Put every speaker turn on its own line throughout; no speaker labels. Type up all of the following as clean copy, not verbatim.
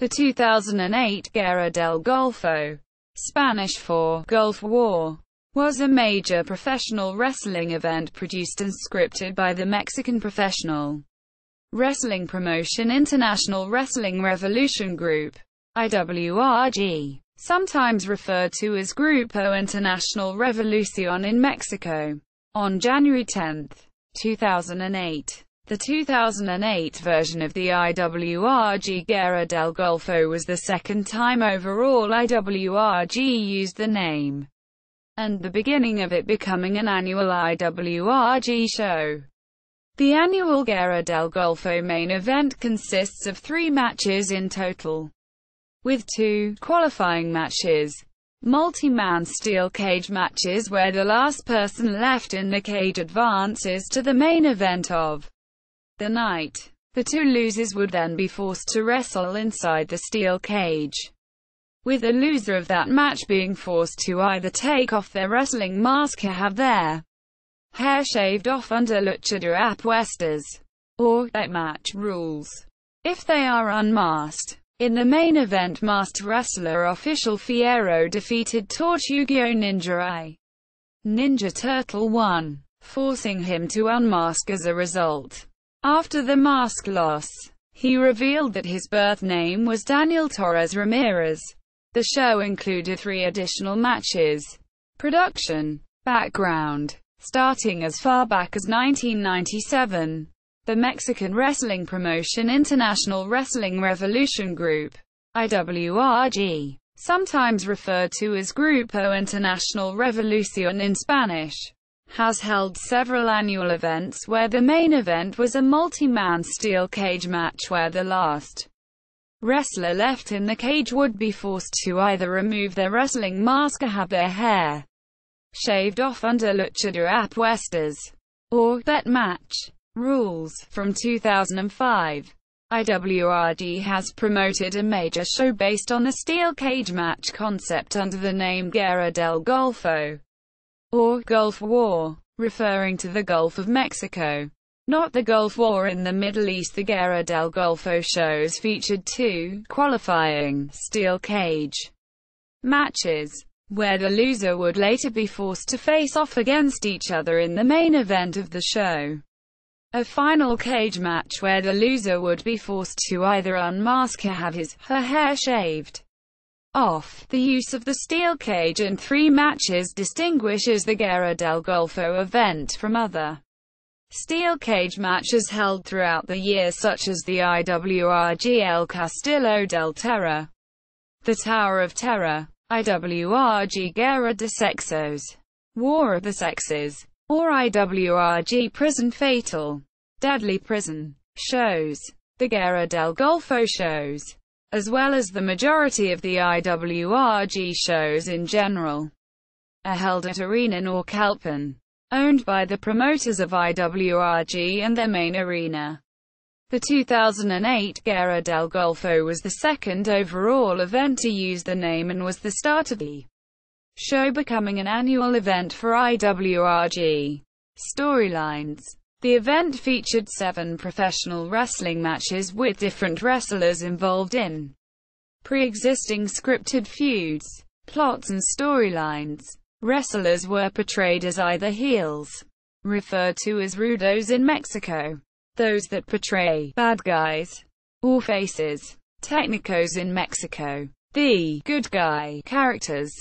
The 2008 Guerra del Golfo, Spanish for Gulf War, was a major professional wrestling event produced and scripted by the Mexican professional wrestling promotion International Wrestling Revolution Group, IWRG, sometimes referred to as Grupo Internacional Revolución in Mexico. On January 10, 2008, the 2008 version of the IWRG Guerra del Golfo was the second time overall IWRG used the name, and the beginning of it becoming an annual IWRG show. The annual Guerra del Golfo main event consists of 3 matches in total, with 2 qualifying matches, multi-man steel cage matches where the last person left in the cage advances to the main event of the night. The 2 losers would then be forced to wrestle inside the steel cage, with the loser of that match being forced to either take off their wrestling mask or have their hair shaved off under Lucha de Apuestas, or bet match rules, if they are unmasked. In the main event, masked wrestler Oficial Fierro defeated Tortugillo Ninja I, Ninja Turtle 1, forcing him to unmask as a result. After the mask loss, he revealed that his birth name was Daniel Torres Ramírez. The show included 3 additional matches. Production. Background. Starting as far back as 1997, the Mexican wrestling promotion International Wrestling Revolution Group, IWRG, sometimes referred to as Grupo Internacional Revolución in Spanish, has held several annual events where the main event was a multi-man steel cage match where the last wrestler left in the cage would be forced to either remove their wrestling mask or have their hair shaved off under Lucha de Apuestas, or bet match rules. From 2005, IWRG has promoted a major show based on the steel cage match concept under the name Guerra del Golfo, or Gulf War, referring to the Gulf of Mexico, not the Gulf War in the Middle East. The Guerra del Golfo shows featured 2 qualifying steel cage matches, where the loser would later be forced to face off against each other in the main event of the show. A final cage match where the loser would be forced to either unmask or have her hair shaved off. The use of the steel cage in 3 matches distinguishes the Guerra del Golfo event from other steel cage matches held throughout the year, such as the IWRG El Castillo del Terror, the Tower of Terror, IWRG Guerra de Sexos, War of the Sexes, or IWRG Prison Fatal, Deadly Prison shows. The Guerra del Golfo shows, as well as the majority of the IWRG shows in general, are held at Arena Naucalpan, owned by the promoters of IWRG and their main arena. The 2008 Guerra del Golfo was the second overall event to use the name and was the start of the show becoming an annual event for IWRG. Storylines. The event featured 7 professional wrestling matches with different wrestlers involved in pre-existing scripted feuds, plots and storylines. Wrestlers were portrayed as either heels, referred to as rudos in Mexico, those that portray bad guys, or faces, technicos in Mexico, the good guy characters,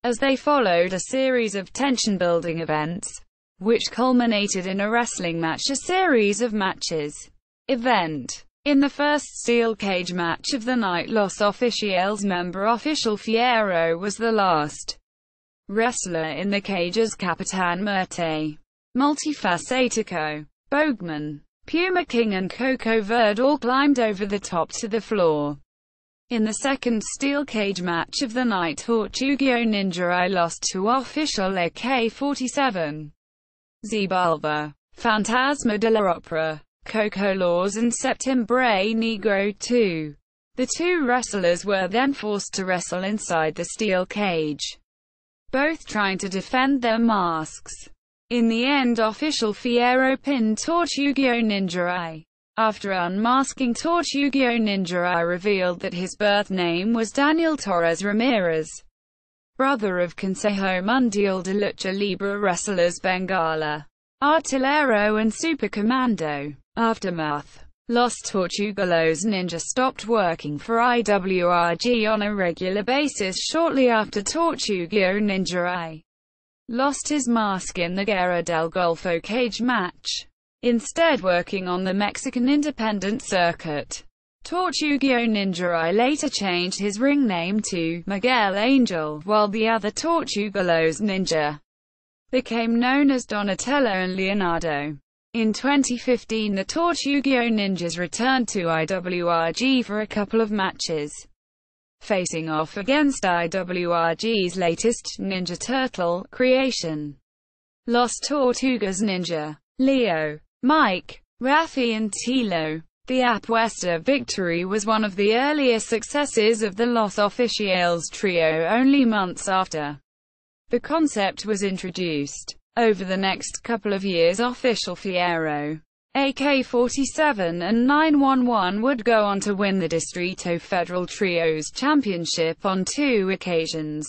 as they followed a series of tension-building events, which culminated in a wrestling match. A series of matches event. In the first steel cage match of the night, Los Oficiales member Oficial Fierro was the last wrestler in the cage as Capitan Muerte, Multifacetico, Bogman, Puma King and Coco Verde all climbed over the top to the floor. In the second steel cage match of the night, Tortugillo Ninja I lost to Oficial AK-47, Zibalba, Fantasma de la Opera, Coco Laws and Septiembre Negro 2. The 2 wrestlers were then forced to wrestle inside the steel cage, both trying to defend their masks. In the end, Oficial Fierro pinned Tortugillo Ninja I. After unmasking, Tortugillo Ninja I revealed that his birth name was Daniel Torres Ramírez, brother of Consejo Mundial de Lucha Libre wrestlers Bengala, Artillero and Supercommando. Aftermath. Los Tortugillos Ninja stopped working for IWRG on a regular basis shortly after Tortugillo Ninja I lost his mask in the Guerra del Golfo cage match, instead working on the Mexican independent circuit. Tortugillo Ninja I later changed his ring name to Miguel Angel, while the other Tortugillos Ninja became known as Donatello and Leonardo. In 2015, the Tortugillo Ninjas returned to IWRG for a couple of matches, facing off against IWRG's latest Ninja Turtle creation, Los Tortugas Ninja. Leo, Mike, Rafi and Tilo. The Apuesta victory was one of the earlier successes of the Los Oficiales trio only months after the concept was introduced. Over the next couple of years, Oficial Fierro, AK-47 and 911 would go on to win the Distrito Federal Trios Championship on 2 occasions,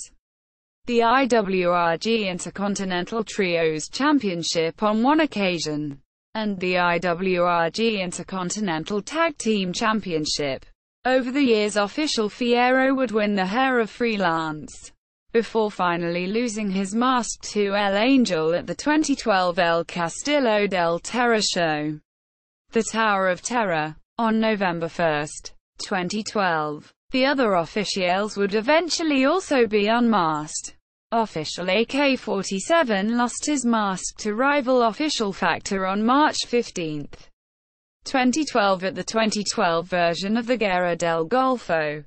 the IWRG Intercontinental Trios Championship on 1 occasion, and the IWRG Intercontinental Tag Team Championship. Over the years, Oficial Fierro would win the Hair of Freelance, before finally losing his mask to El Angel at the 2012 El Castillo del Terror show, the Tower of Terror, on November 1, 2012. The other Oficials would eventually also be unmasked. Oficial AK-47 lost his mask to rival Oficial Factor on March 15, 2012 at the 2012 version of the Guerra del Golfo.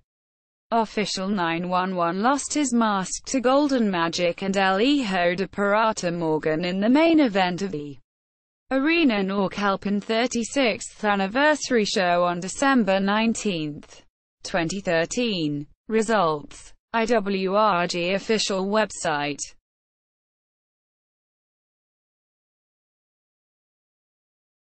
Oficial 911 lost his mask to Golden Magic and El Hijo de Pirata Morgan in the main event of the Arena Naucalpan 36th anniversary show on December 19, 2013. Results. IWRG official website.